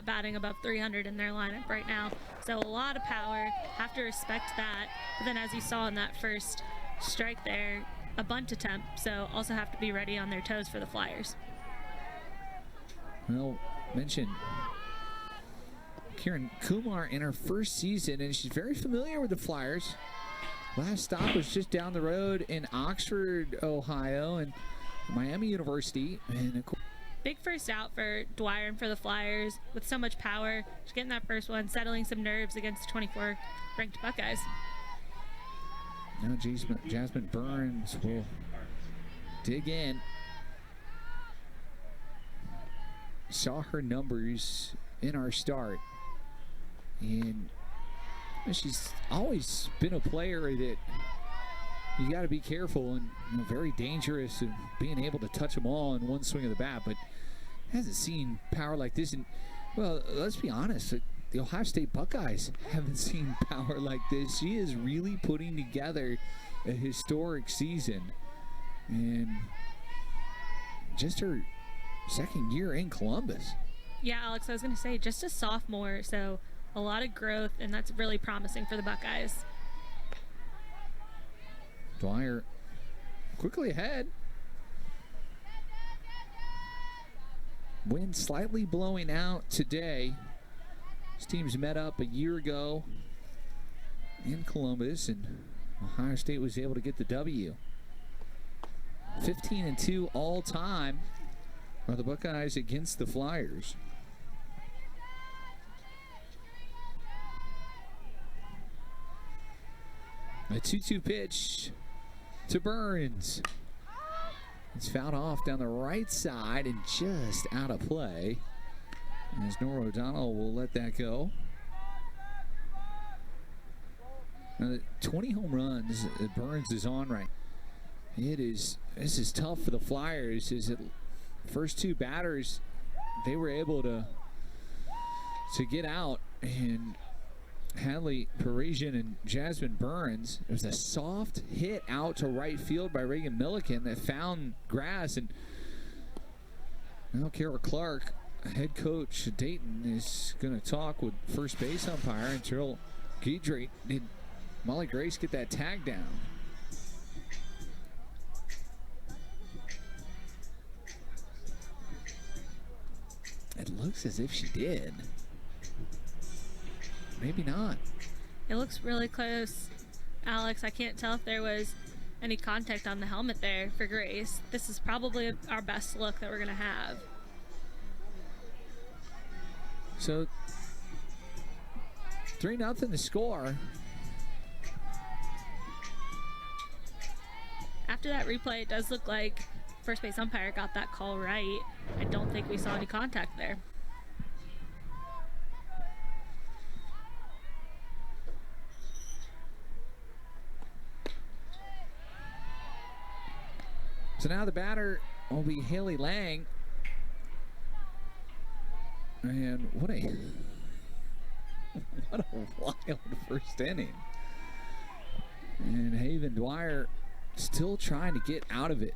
not batting above 300 in their lineup right now. So a lot of power, have to respect that. But then as you saw in that first strike there, a bunt attempt, so also have to be ready on their toes for the Flyers. Well, mentioned Kieran Kumar in her first season, and she's very familiar with the Flyers. Last stop was just down the road in Oxford, Ohio, and Miami University. And big first out for Dwyer and for the Flyers with so much power. She's getting that first one, settling some nerves against the 24 ranked Buckeyes. Now Jasmine Burns will dig in. Saw her numbers in our start, and she's always been a player that you got to be careful and very dangerous and being able to touch them all in one swing of the bat, but hasn't seen power like this. And well, let's be honest, the Ohio State Buckeyes haven't seen power like this. She is really putting together a historic season, and just her second year in Columbus. Yeah, Alex, I was going to say, just a sophomore, so a lot of growth, and that's really promising for the Buckeyes. Dwyer quickly ahead. Wind slightly blowing out today. These teams met up a year ago in Columbus, and Ohio State was able to get the W. 15-2 all time are the Buckeyes against the Flyers. A 2-2 pitch to Burns. It's fouled off down the right side and just out of play, as Nora O'Donnell will let that go. Now, 20 home runs that Burns is on right. This is tough for the Flyers. First two batters, they were able to get out, and Hadley Parisian and Jasmine Burns. It was a soft hit out to right field by Reagan Milliken that found grass, and now Kara Clark, head coach at Dayton, is going to talk with first base umpire until Guidry. Did Molly Grace get that tag down? It looks as if she did. Maybe not. It looks really close, Alex. I can't tell if there was any contact on the helmet there for Grace. This is probably our best look that we're going to have. So 3-0 to score. After that replay, it does look like first base umpire got that call right. I don't think we saw any contact there. So now the batter will be Haley Lang. And what a wild first inning. And Haven Dwyer still trying to get out of it.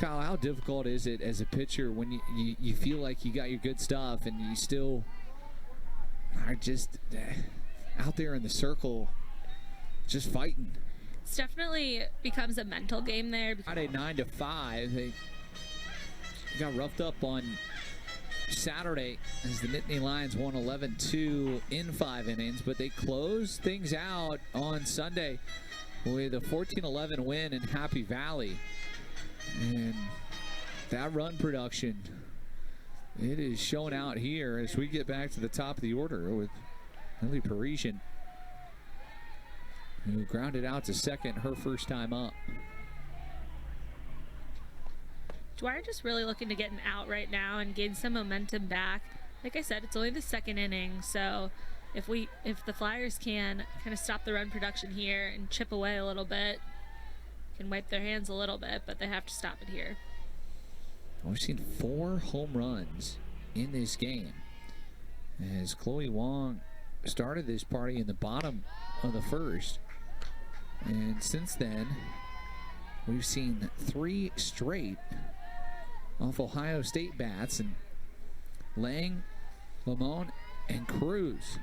Kyle, how difficult is it as a pitcher when you feel like you got your good stuff and you still are just out there in the circle just fighting? It's definitely becomes a mental game there. Friday 9-5. They got roughed up on Saturday as the Nittany Lions won 11-2 in 5 innings, but they closed things out on Sunday with a 14-11 win in Happy Valley. And that run production, it is showing out here as we get back to the top of the order with Lily Parisian, who grounded out to second her first time up. Dwyer just really looking to get an out right now and gain some momentum back. Like I said, it's only the second inning, so if the Flyers can kind of stop the run production here and chip away a little bit, can wipe their hands a little bit, but they have to stop it here. We've seen 4 home runs in this game as Chloe Wong started this party in the bottom of the first. And since then, we've seen 3 straight off Ohio State bats. And Lang Lamone and Cruz.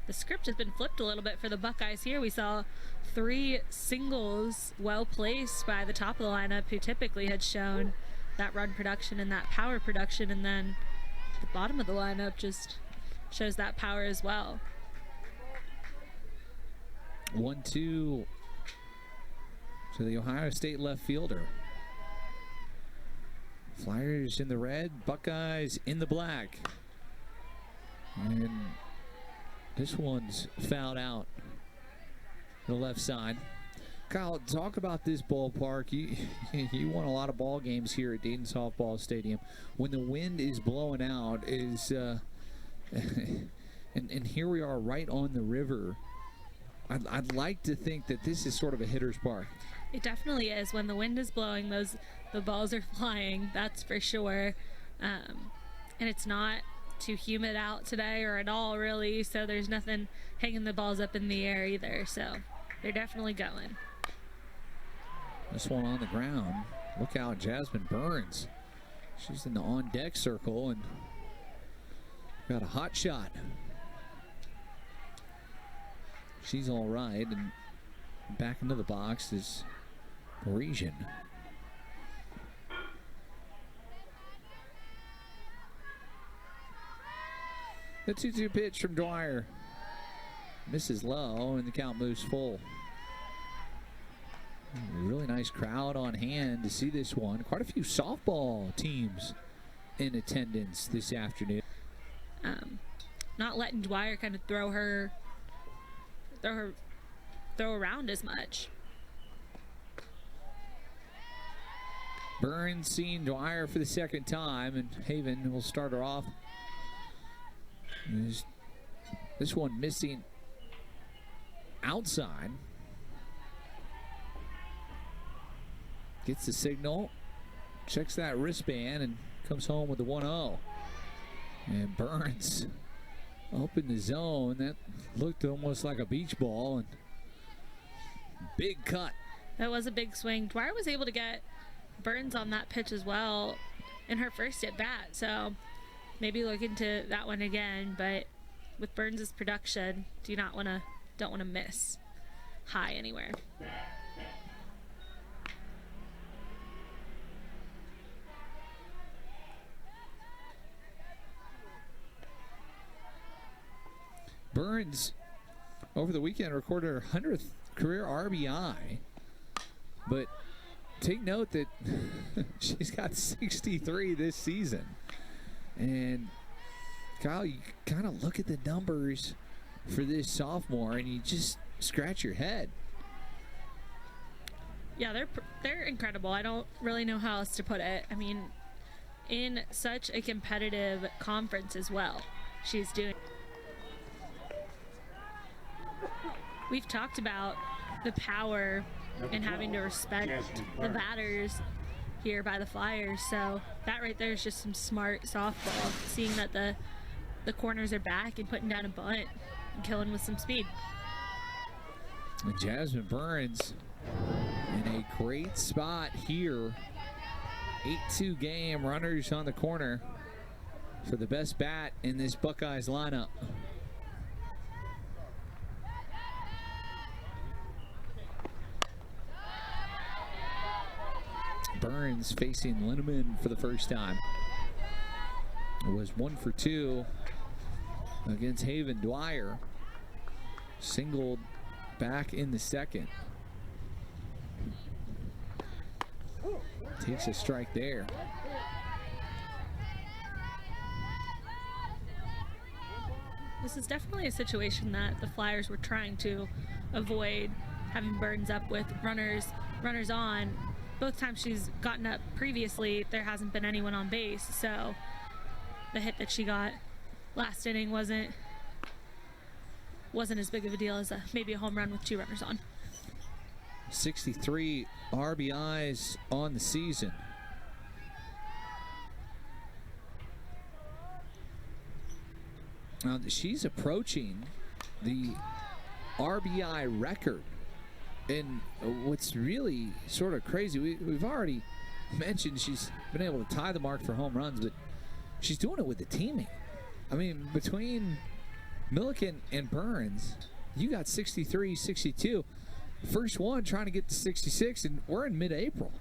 The script has been flipped a little bit for the Buckeyes here. We saw 3 singles well placed by the top of the lineup, who typically had shown that run production and that power production, and then the bottom of the lineup just shows that power as well. 1-2 to the Ohio State left fielder. Flyers in the red, Buckeyes in the black. And this one's fouled out the left side. Kyle, talk about this ballpark. You won a lot of ball games here at Dayton Softball Stadium. When the wind is blowing out, and here we are right on the river. I'd like to think that this is sort of a hitter's park. It definitely is. When the wind is blowing, the balls are flying, that's for sure. And it's not too humid out today or at all, really, so there's nothing hanging the balls up in the air either, so they're definitely going. This one on the ground. Look out, Jasmine Burns. She's in the on-deck circle and got a hot shot. She's all right, and back into the box is Parisian. The 2-2 pitch from Dwyer misses low, and the count moves full. A really nice crowd on hand to see this one. Quite a few softball teams in attendance this afternoon. Not letting Dwyer kind of throw around as much. Burns seeing Dwyer for the second time, and Haven will start her off. This one missing outside. Gets the signal, checks that wristband, and comes home with the 1-0. And Burns up in the zone. That looked almost like a beach ball, and big cut. That was a big swing. Dwyer was able to get Burns on that pitch as well in her first at bat, so maybe look into that one again. But with Burns's production, don't want to miss high anywhere. Burns over the weekend recorded her 100th career RBI, but take note that she's got 63 this season. And Kyle, you kind of look at the numbers for this sophomore and you just scratch your head. Yeah, they're incredible. I don't really know how else to put it. I mean, in such a competitive conference as well, she's doing. We've talked about the power and having to respect the batters here by the Flyers, so that right there is just some smart softball, seeing that the corners are back and putting down a bunt and killing with some speed. And Jasmine Burns in a great spot here. 8-2 game, runners on the corner for the best bat in this Buckeyes lineup. Burns facing Linneman for the first time. It was 1 for 2 against Haven. Dwyer singled back in the second. Takes a strike there. This is definitely a situation that the Flyers were trying to avoid, having Burns up with runners on. Both times she's gotten up previously, there hasn't been anyone on base, so the hit that she got last inning wasn't as big of a deal as maybe a home run with 2 runners on. 63 RBIs on the season. Now she's approaching the RBI record. And what's really sort of crazy, we've already mentioned she's been able to tie the mark for home runs, but she's doing it with the teaming. I mean, between Milliken and Burns, you got 63, 62. First one trying to get to 66, and we're in mid-April.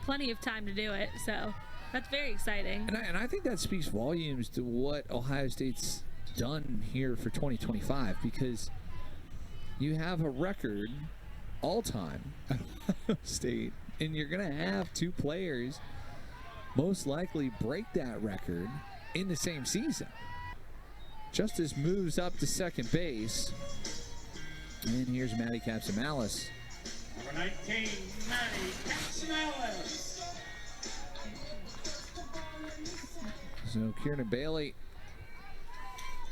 Plenty of time to do it, so that's very exciting. And I think that speaks volumes to what Ohio State's done here for 2025, because you have a record all-time at Ohio State, and you're going to have two players most likely break that record in the same season. Justice moves up to second base. And here's Maddie Capsamalis. Number 19, Maddie Capsamalis. So Kieran Bailey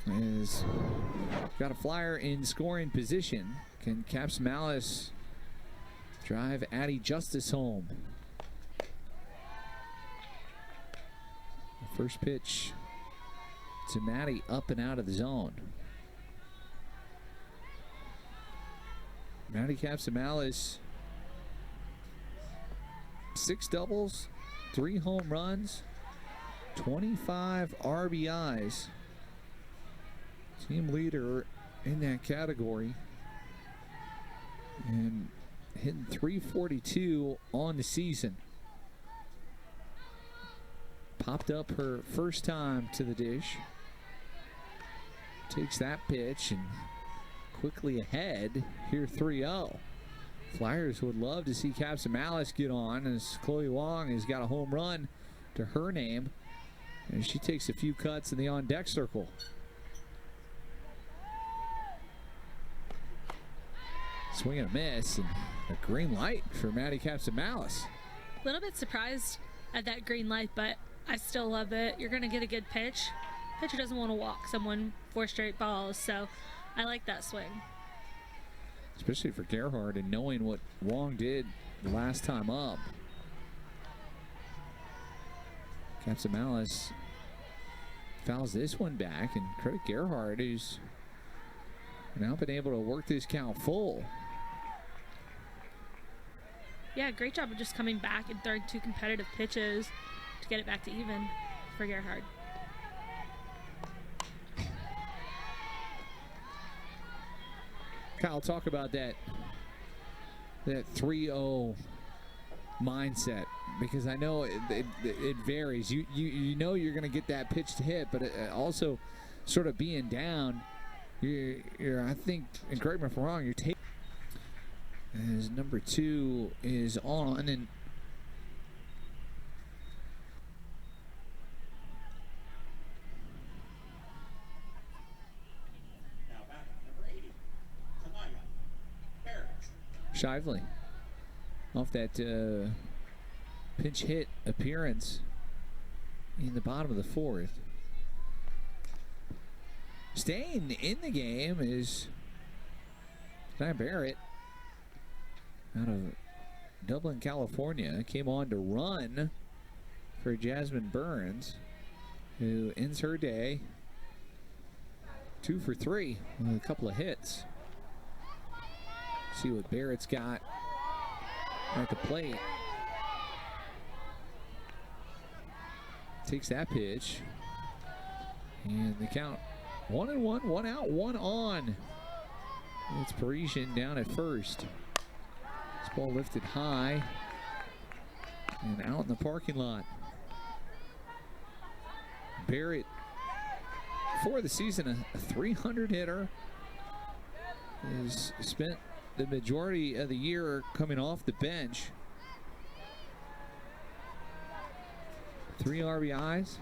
has got a flyer in scoring position. Can Capsamalis drive Addie Justice home? The first pitch to Maddie, up and out of the zone. Maddie Capsamalis, 6 doubles, 3 home runs, 25 RBIs. Team leader in that category. And hitting .342 on the season. Popped up her first time to the dish. Takes that pitch and quickly ahead here 3-0. Flyers would love to see Capsamalis get on, as Chloe Wong has got a home run to her name, and she takes a few cuts in the on-deck circle. Swing and a miss, and a green light for Maddie Capsamalis. A little bit surprised at that green light, but I still love it. You're going to get a good pitch. Pitcher doesn't want to walk someone 4 straight balls, so I like that swing. Especially for Gerhard, and knowing what Wong did the last time up. Capsamalis fouls this one back, and credit Gerhard, who's now been able to work this count full. Yeah, great job of just coming back and throwing 2 competitive pitches to get it back to even for Gerhard. Kyle, talk about that 3-0 mindset, because I know it varies. You know you're going to get that pitch to hit, but also sort of being down, you're I think, and correct me if I'm wrong, you're taking as number 2 is on, and Shively off that pinch hit appearance in the bottom of the 4th. Staying in the game is Diane Barrett out of Dublin, California. Came on to run for Jasmine Burns, who ends her day 2 for 3 with a couple of hits. See what Barrett's got at the plate. Takes that pitch. And the count 1-1, 1 out, 1 on. It's Parisian down at first. This ball lifted high and out in the parking lot. Barrett, for the season, a 300 hitter. Has spent the majority of the year coming off the bench. 3 RBIs.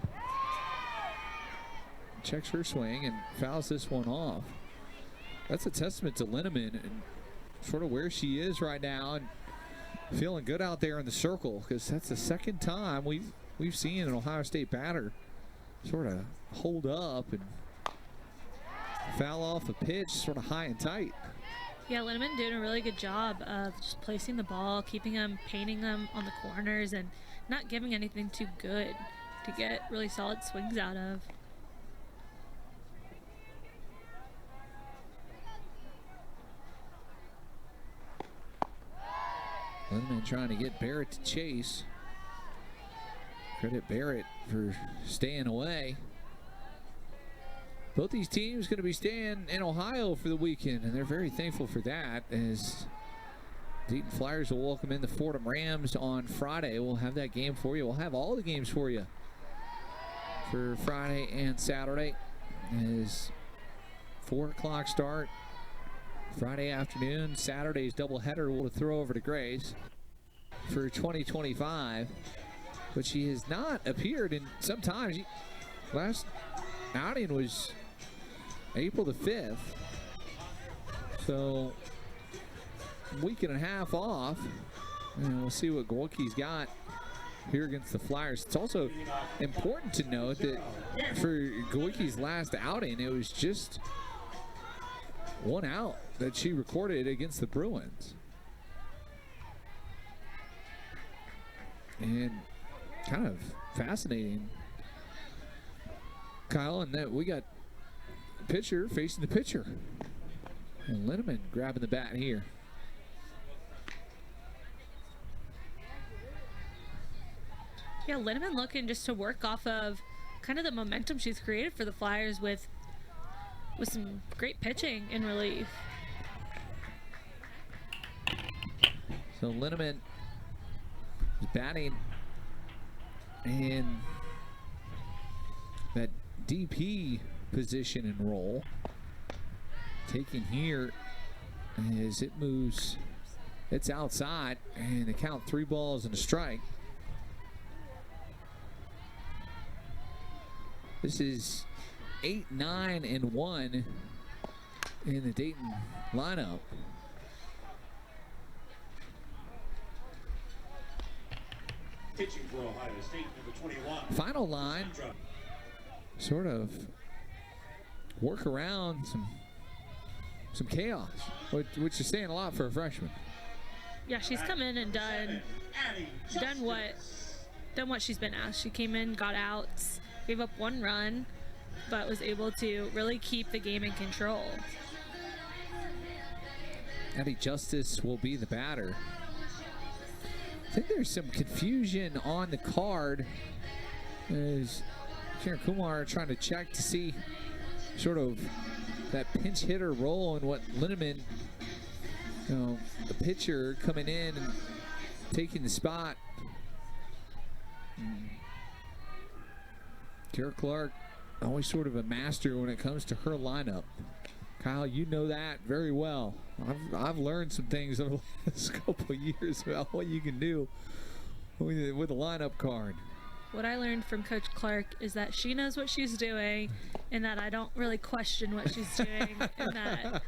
Checks her swing and fouls this one off. That's a testament to Linneman and sort of where she is right now, and feeling good out there in the circle, because that's the second time we've seen an Ohio State batter sort of hold up and foul off a pitch sort of high and tight. Yeah, Linneman doing a really good job of just placing the ball, keeping them, painting them on the corners, and not giving anything too good to get really solid swings out of. Linneman trying to get Barrett to chase. Credit Barrett for staying away. Both these teams going to be staying in Ohio for the weekend, and they're very thankful for that, as Dayton Flyers will welcome in the Fordham Rams on Friday. We'll have that game for you. We'll have all the games for you for Friday and Saturday. As 4 o'clock start Friday afternoon. Saturday's doubleheader will throw over to Grace for 2025. But she has not appeared in some time. Last outing was April the 5th. So a week and a half off. And we'll see what Buckeyes got here against the Flyers. It's also important to note that for Buckeyes' last outing, it was just 1 out that she recorded against the Bruins. And kind of fascinating, Kyle, and that we got pitcher facing the pitcher. And Linneman grabbing the bat here. Yeah, Linneman looking just to work off of kind of the momentum she's created for the Flyers with some great pitching in relief. So Linneman is batting in that DP position and role. Taking here as it moves, it's outside, and they count 3 balls and a strike. This is 8-9-1 in the Dayton lineup. Pitching for Ohio State, number 21. Final line, sort of work around some chaos, which is saying a lot for a freshman. Yeah, she's come in and done what she's been asked. She came in, got outs, gave up 1 run, but was able to really keep the game in control. Addie Justice will be the batter. I think there's some confusion on the card as Sharon Kumar trying to check to see sort of that pinch hitter role and what Linneman, the pitcher coming in and taking the spot. Kara Clark, always sort of a master when it comes to her lineup. Kyle, you know that very well. I've learned some things over the last couple of years about what you can do with a lineup card. What I learned from Coach Clark is that she knows what she's doing, and that I don't really question what she's doing, and that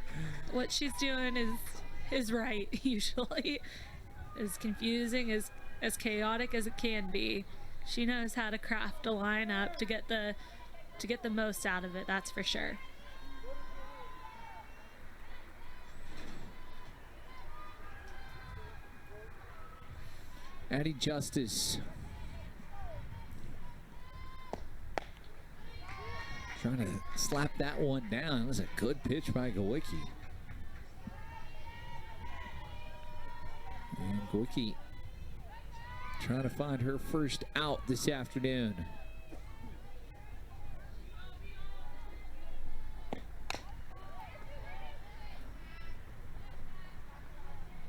what she's doing is right usually. As confusing, as chaotic as it can be, she knows how to craft a lineup to get the most out of it. That's for sure. Addie Justice trying to slap that one down. It was a good pitch by Gowicki. And Gowicki trying to find her first out this afternoon.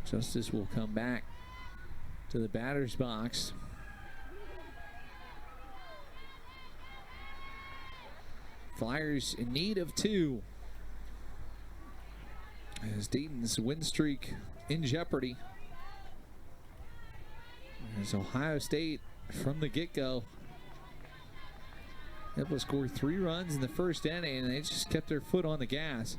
Justice will come back to the batter's box. Flyers in need of 2 as Dayton's win streak in jeopardy, as Ohio State from the get-go able to score 3 runs in the first inning, and they just kept their foot on the gas.